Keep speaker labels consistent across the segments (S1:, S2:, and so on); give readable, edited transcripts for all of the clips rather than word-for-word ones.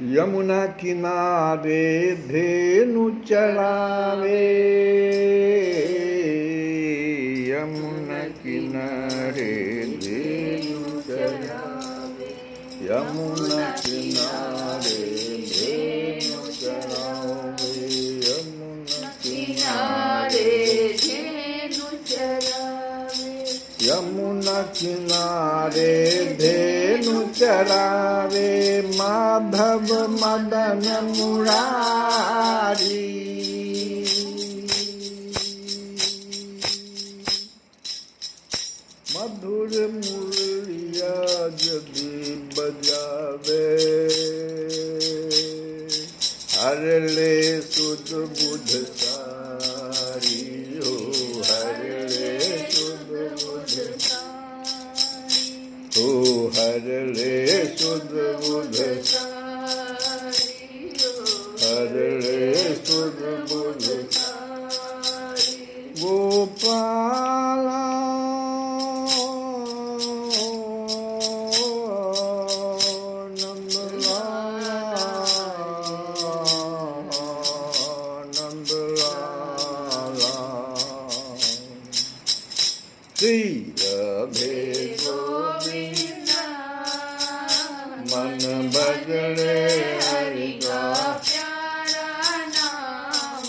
S1: यमुना किनारे धेनु चरावे, यमुना किनारे धेनु चरावे, यमुना किनारे धेनु चरावे, यमुना किनारे धेनु चरावे, यमुना किनारे धेनु चरावे, माधव मदन मुरारी। मधुर मुरलिया यदि बजावे, हर ले सुध बुध सारी हो, हर ले सुध बुध हो, हर ले सुध बुध हर ले सुध बुध गोपाला श्री राधे गोविंद मन भजने हरि का प्यारा नाम।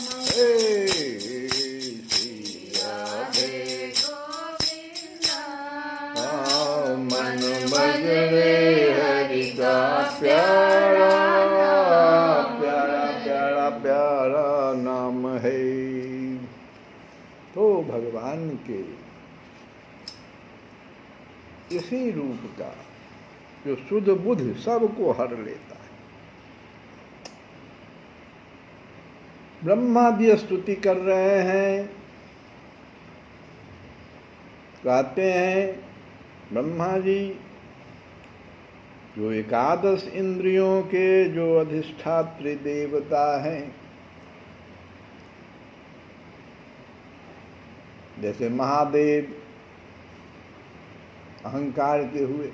S1: प्यारा नाम है। तो भगवान के इसी रूप का जो शुद्ध बुद्ध सबको हर लेता है। ब्रह्मा भी स्तुति कर रहे हैं, कहते हैं ब्रह्मा जी जो एकादश इंद्रियों के जो अधिष्ठात्री देवता हैं, जैसे महादेव अहंकार के हुए,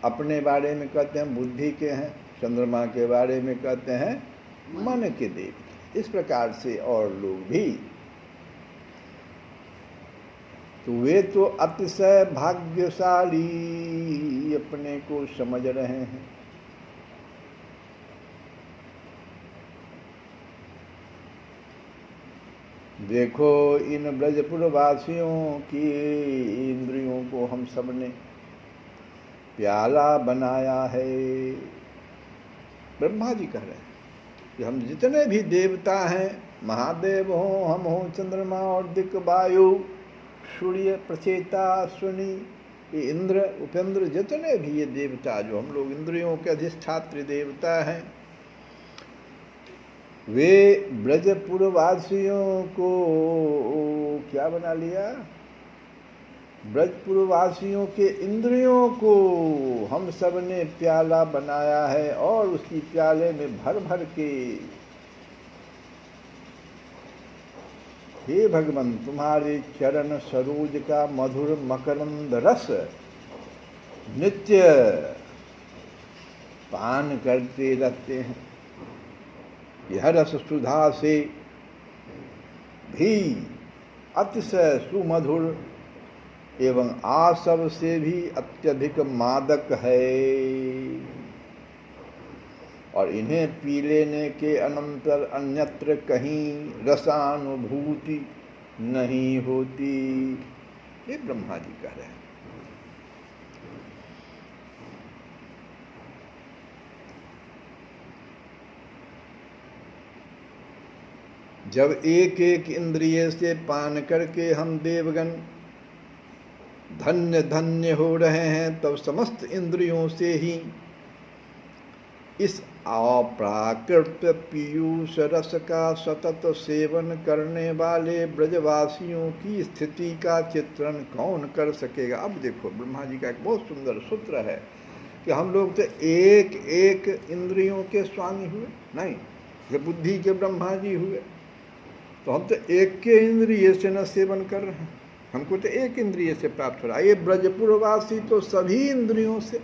S1: अपने बारे में कहते हैं बुद्धि के हैं, चंद्रमा के बारे में कहते हैं मन के देव। इस प्रकार से और लोग भी, तो वे तो अतिशय भाग्यशाली अपने को समझ रहे हैं। देखो इन ब्रजपुर वासियों की इंद्रियों को हम सब ने प्याला बनाया है। ब्रह्मा जी कह रहे हैं कि हम जितने भी देवता हैं, महादेव हों, हम हों, चंद्रमा और दिक् वायु, सूर्य, प्रचेता, अश्विनी, ये इंद्र, उपेंद्र, जितने भी ये देवता जो हम लोग इंद्रियों के अधिष्ठात्री देवता हैं, वे ब्रजपुरवासियों को क्या बना लिया? ब्रजपुरवासियों के इंद्रियों को हम सब ने प्याला बनाया है और उसी प्याले में भर भर के, हे भगवान तुम्हारे चरण सरोज का मधुर मकरंद रस नित्य पान करते रहते हैं। यह रस सुधा से भी अतिशय सुमधुर एवं आसव से भी अत्यधिक मादक है, और इन्हें पी लेने के अनंतर अन्यत्र कहीं रसानुभूति नहीं होती। ये ब्रह्मा जी कह रहे हैं। जब एक एक इंद्रिय से पान करके हम देवगण धन्य धन्य हो रहे हैं, तब समस्त इंद्रियों से ही इस अप्राकृत पीयूष रस का सतत सेवन करने वाले ब्रजवासियों की स्थिति का चित्रण कौन कर सकेगा। अब देखो ब्रह्मा जी का एक बहुत सुंदर सूत्र है कि हम लोग तो एक एक इंद्रियों के स्वामी हुए नहीं, जब बुद्धि के ब्रह्मा जी हुए तो हम तो एक के इंद्रिय से न सेवन कर रहे हैं, हमको तो एक इंद्रिय से प्राप्त हो रहा है। ये ब्रजपुरवासी तो सभी इंद्रियों से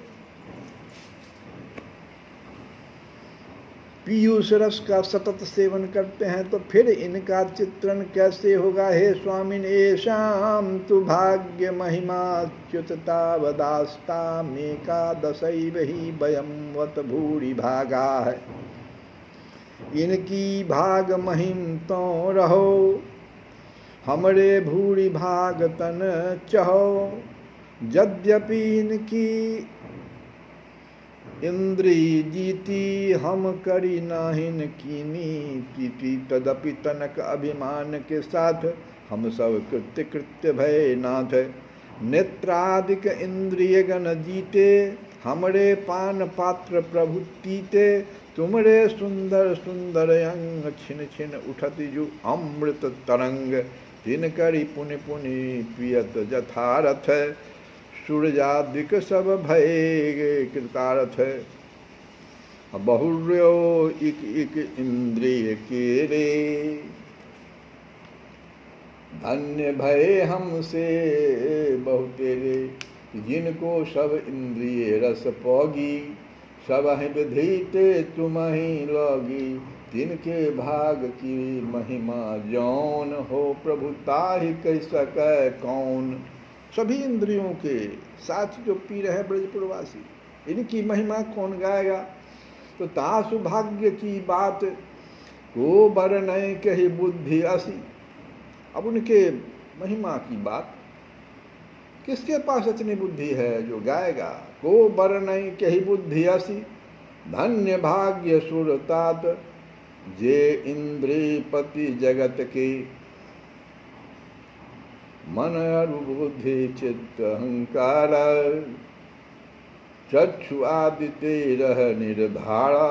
S1: पीयूष रस का सतत सेवन करते हैं, तो फिर इनका चित्रण कैसे होगा। हे स्वामिन एषां तु भाग्य महिमाच्युतता वदास्ता मेकादशैव ही वयं वत भूरि भागा है। इनकी भाग महिम तो रहो, हमरे भूरि भाग तन चहो। यद्यपि इनकी इंद्री जीती, हम करी नाहिन कीनी प्रीति, तदपि तनक अभिमान के साथ हम सब कृत्य कृत्य भय नाथ। नेत्रादिक इंद्रिय गण जीते, हमरे पान पात्र प्रभु तीते। तुमरे सुंदर सुंदर अंग छिन छिन उठति जो अमृत तरंग। दिन करी पुनि पुनि पियत जथारथ, सूर्यादिक सब भय कृतारथ। बहुर्यो इक इक इंद्रिय के रे, धन्य भय हमसे बहुतेरे। जिनको सब इंद्रिय रस पोगी, सब विधीते तुम ही लोगी। तिनके भाग की महिमा जौन हो, प्रभु ताहि कह सकै कौन। सभी इंद्रियों के साथ जो पी रहे ब्रजपुरवासी, इनकी महिमा कौन गाएगा। तो तासु भाग्य की बात को बर नहीं कही बुद्धि असी। अब उनके महिमा की बात किसके पास इतनी बुद्धि है जो गाएगा। को बर नहीं कही बुद्धि असी, धन्य भाग्य सुरतात जे इंद्रियपति जगत के, मन अरु बुद्धि चित्त अहंकार, चक्षु आदि तेरह निर्धारा,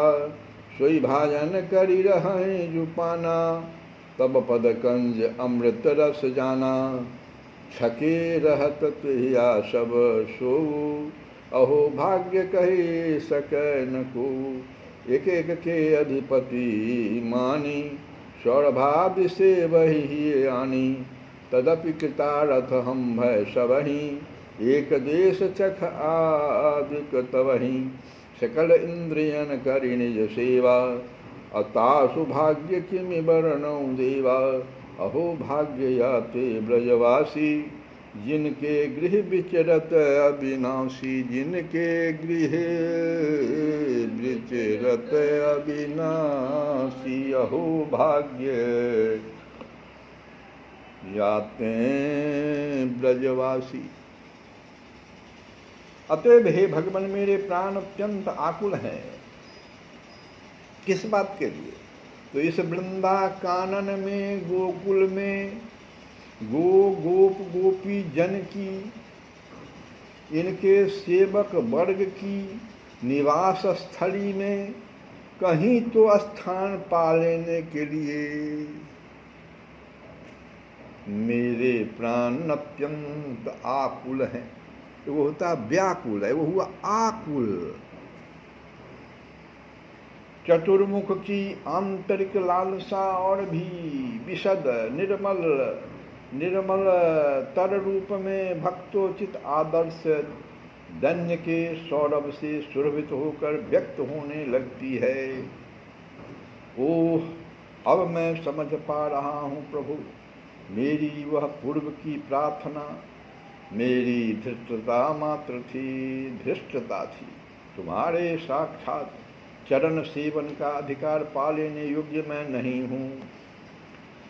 S1: सोई भाजन करि रहें जुपाना, तब पद कंज अमृत रस जाना, छके रहत तिया सब सो, अहो भाग्य कहे सकै न को, एक एक के अधिपति मानी, सौरभाद से वही आनी, तदपि कृतारथ हम भय सबहि, एक देश चख आदिक तवहि, सकल इंद्रियन करि निज सेवा, अतासु भाग्य किमि वर्णौ देवा, अहो भाग्य याते ब्रजवासी, जिनके गृह विचरत अविनाशी, जिनके गृह विचरत अविनाशी, अहो भाग्य याते ब्रजवासी। अतएव हे भगवान, मेरे प्राण अत्यंत आकुल हैं। किस बात के लिए? तो इस वृंदा कानन में, गोकुल में, गोप गोपी जन की, इनके सेवक वर्ग की निवास स्थली में कहीं तो स्थान पा लेने के लिए मेरे प्राण अत्यंत आकुल हैं। तो वो होता व्याकुल है, वो हुआ आकुल। चतुर्मुख की आंतरिक लालसा और भी विशद निर्मल तर रूप में भक्तोचित आदर्श धन्य के सौरभ से सुरभित होकर व्यक्त होने लगती है। ओह, अब मैं समझ पा रहा हूँ प्रभु, मेरी वह पूर्व की प्रार्थना मेरी धृष्टता मात्र थी, धृष्टता थी। तुम्हारे साक्षात चरण सेवन का अधिकार पा लेने योग्य मैं नहीं हूँ।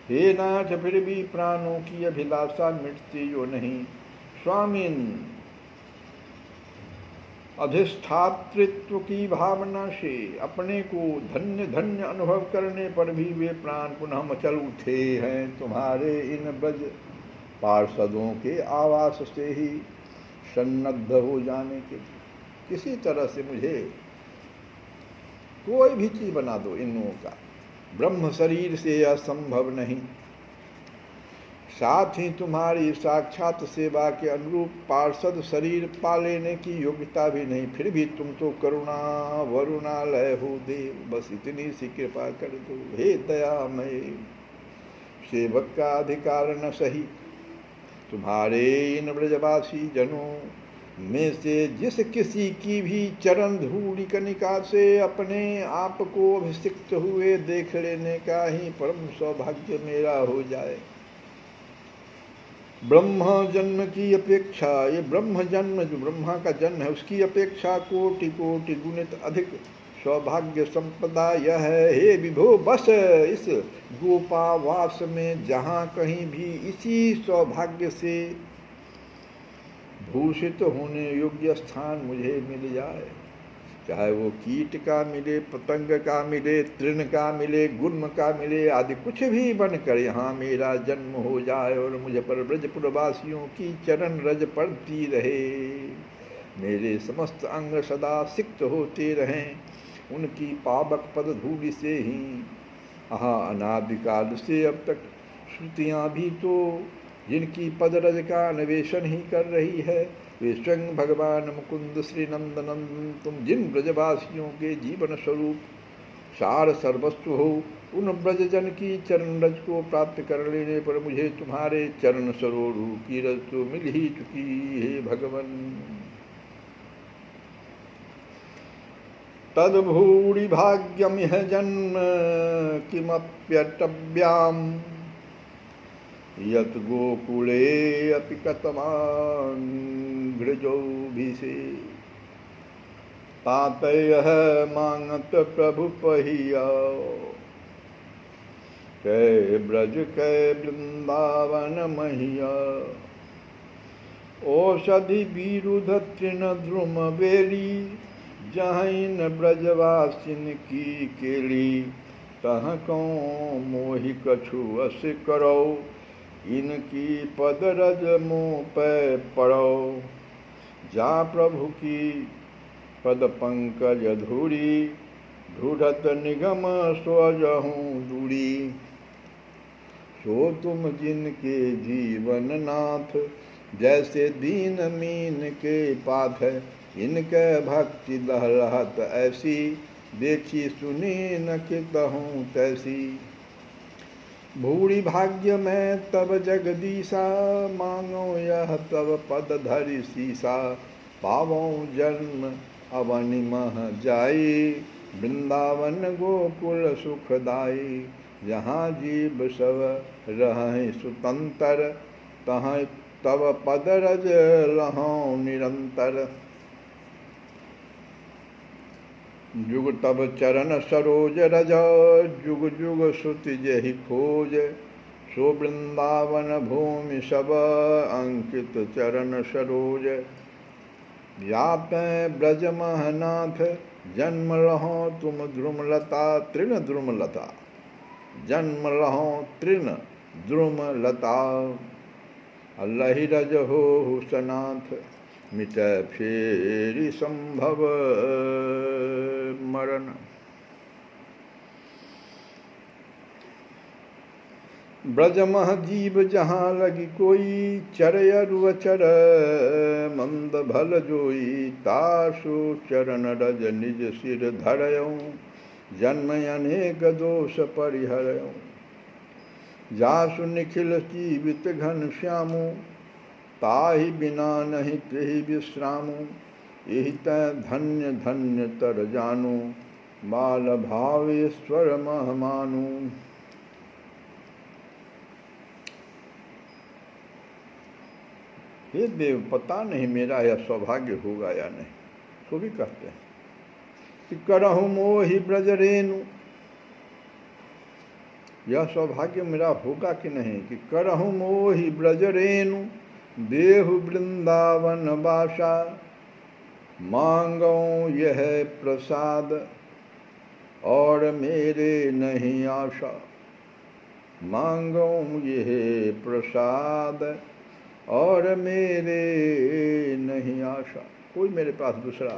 S1: हे नाथ, फिर भी प्राणों की अभिलाषा मिटती जो नहीं। स्वामीन, अधिष्ठातृत्व की भावना से अपने को धन्य धन्य अनुभव करने पर भी वे प्राण पुनः मचल उठे हैं। तुम्हारे इन ब्रज पार्षदों के आवास से ही सन्नद्ध हो जाने के, किसी तरह से मुझे कोई भी चीज बना दो इनों का, ब्रह्म शरीर से असंभव नहीं। साथ ही तुम्हारी साक्षात सेवा के अनुरूप पार्षद शरीर पा लेने की योग्यता भी नहीं। फिर भी तुम तो करुणा वरुणालय हो देव, बस इतनी सी कृपा कर दो। हे दयामय, सेवक का अधिकार न सही। तुम्हारे इन ब्रजवासी जनों में से जिस किसी की भी चरण धूलि कनिका से अपने आप को अभिषिक्त हुए देख लेने का ही परम सौभाग्य मेरा हो जाए। ब्रह्म जन्म की अपेक्षा, ये ब्रह्म जन्म जो ब्रह्मा का जन्म है उसकी अपेक्षा कोटि कोटि गुणित अधिक सौभाग्य संपदा यह है। हे विभो, बस इस गोपावास में जहाँ कहीं भी इसी सौभाग्य से भूषित होने योग्य स्थान मुझे मिल जाए, चाहे वो कीट का मिले, पतंग का मिले, तृण का मिले, गुल्म का मिले, आदि कुछ भी बनकर यहाँ मेरा जन्म हो जाए और मुझ पर ब्रजपुरवासियों की चरण रज पड़ती रहे। मेरे समस्त अंग सदा सिक्त होते रहें उनकी पावक पद धूलि से ही। अनादिकाल से अब तक श्रुतियाँ भी तो जिनकी पद रज का अन्वेषण ही कर रही है, वे स्वयं भगवान मुकुंद श्री नंदनंदन, तुम जिन ब्रजवासियों के जीवन स्वरूप सार सर्वस्व हो, उन ब्रजजन की चरण रज को प्राप्त कर लेने पर मुझे तुम्हारे चरण सरोरू की रज तो मिल ही चुकी है भगवन। तद्भूरि भाग्यमिह जन्म किमप्यटव्याम, यत गोकुले अपि कतमान घृजोभिषे, तातयः मांगत प्रभु पहिया, कै ब्रज कै वृंदावन महिया। औषधि विरुध तृण द्रुम बेली, जहाँ इन ब्रजवासिन की केली, तह को मोहि कछु अस करो, इनकी पद रज मुँह पे पड़ो। जा प्रभु की पद पंकज धूरी, ढूढ़त निगम स्वजहूँ दूरी। सो तुम जिनके जीवन नाथ, जैसे दीन मीन के पाथ। इनके भक्ति लहलहत ऐसी, देखी सुनी न कितहूँ तैसी। भूरी भाग्य में तब जगदीशा, मांगो यह तब पद धरि सीसा। पावो जन्म अवनि मह जाई, वृंदावन गोकुल सुखदाई। जहाँ जीव सब रहें सुतंतर, तहाँ तब पद रज लहों निरंतर। जुग तब चरण सरोज रज, जुग जुग श्रुति जहि खोज। सो वृंदावन भूमि सब, अंकित चरण सरोज। व्यापै ब्रज महनाथ, जन्म लहों तुम द्रुमलता। तृण द्रुमलता, जन्म लहों तृण द्रुमलता। अल्लाहि रज हो सनाथ, मिटै फेरि संभव मरण। ब्रज मह जीव जहाँ लगी कोई, चरयरु चर मंद भल जोई। तासु चरण रज निज सिर धरयऊँ, जन्म अनेक दोष परिहरयऊँ। जासु निखिल जीवित घन श्यामु, ताहि बिना नहीं तेहि विश्रामु। एहि तै धन्य धन्य तर जानू, बाल भावेश्वर मह मानू। हे देव, पता नहीं मेरा यह सौभाग्य होगा या नहीं। तो भी कहते हैं कि करहु मोहि ब्रज रेणु, यह सौभाग्य मेरा होगा कि नहीं। कि करहु मोहि ब्रज रेणु, देहु वृंदावन बासा। मांगो यह प्रसाद, और मेरे नहीं आशा। मांगो यह प्रसाद, और मेरे नहीं आशा। कोई मेरे पास दूसरा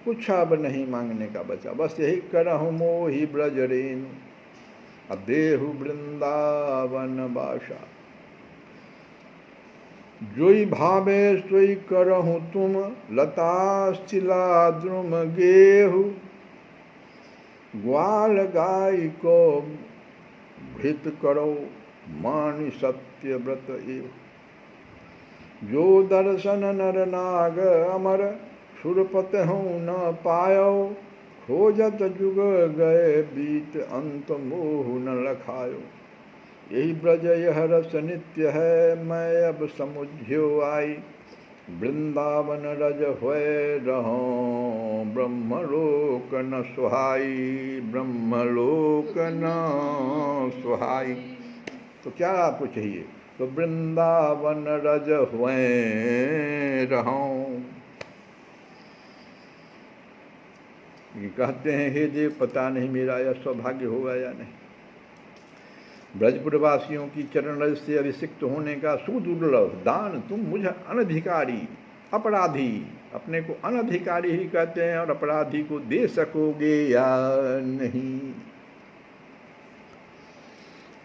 S1: कुछ अब नहीं मांगने का बचा, बस यही करहु मोहि ब्रज रेणु, देहु वृंदावन बासा। जोई भावे सोई करहु तुम, लता शिला द्रुम गेहु। ग्वाल गाय को भृत करो, मानि सत्य व्रत एव। जो दर्शन नर नाग अमर, सुरपत हूँ न पायो। खोजत जुग गए बीत, अंत मोह न लखायो। यही ब्रज यह रस नित्य है, मैं अब समुझ्यो आई। वृंदावन रज होए रहों, ब्रह्मलोक न सुहाई। ब्रह्मलोक न सुहाई। तो क्या आपको चाहिए? तो वृंदावन रज हुए रहों। ये कहते हैं, हे देव, पता नहीं मेरा यह सौभाग्य होगा या नहीं। ब्रजपुरवासियों की चरण रज से अभिषिक्त होने का सुदुर्लभ दान तुम मुझे अनधिकारी, अपराधी, अपने को अनधिकारी ही कहते हैं, और अपराधी को दे सकोगे या नहीं।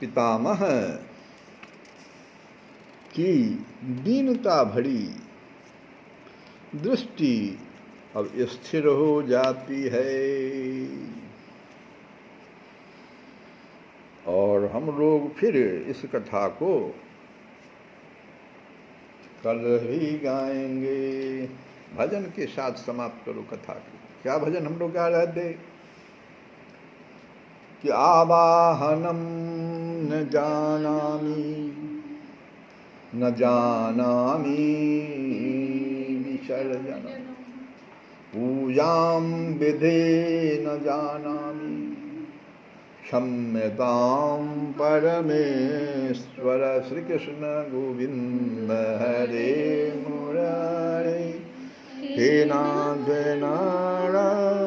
S1: पितामह की दीनता भरी दृष्टि अब स्थिर हो जाती है, और हम लोग फिर इस कथा को कल ही गाएंगे। भजन के साथ समाप्त करो कथा की। क्या भजन हम लोग गा रहे थे कि आवाहनम न जानामि, न जानामि विसर्जनम, पूजां विधे न जानामि, क्षम्यतां परमेश्वर। श्री कृष्ण गोविंद हरे मुरारे, हे नाथ नारायण।